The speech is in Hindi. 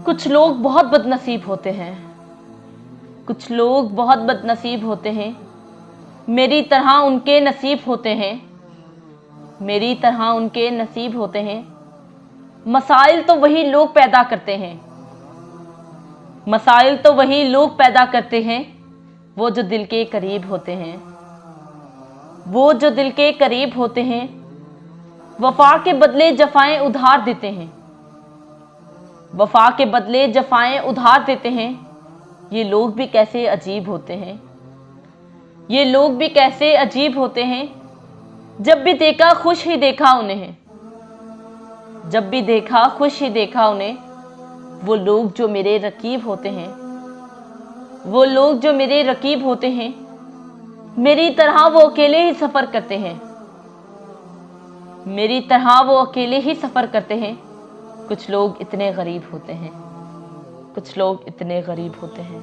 कुछ लोग बहुत बदनसीब होते हैं, कुछ लोग बहुत बदनसीब होते हैं। मेरी तरह उनके नसीब होते हैं, मेरी तरह उनके नसीब होते हैं। मसाइल तो वही लोग पैदा करते हैं, मसाइल तो वही लोग पैदा करते हैं, वो जो दिल के करीब होते हैं, वो जो दिल के करीब होते हैं। वफा के बदले जफाएं उधार देते हैं, वफा के बदले जफाएं उधार देते हैं। ये लोग भी कैसे अजीब होते हैं, ये लोग भी कैसे अजीब होते हैं। जब भी देखा खुश ही देखा उन्हें, जब भी देखा खुश ही देखा उन्हें। वो लोग जो मेरे रकीब होते हैं, वो लोग जो मेरे रकीब होते हैं। मेरी तरह वो अकेले ही सफ़र करते हैं, मेरी तरह वो अकेले ही सफ़र करते हैं। कुछ लोग इतने गरीब होते हैं, कुछ लोग इतने गरीब होते हैं।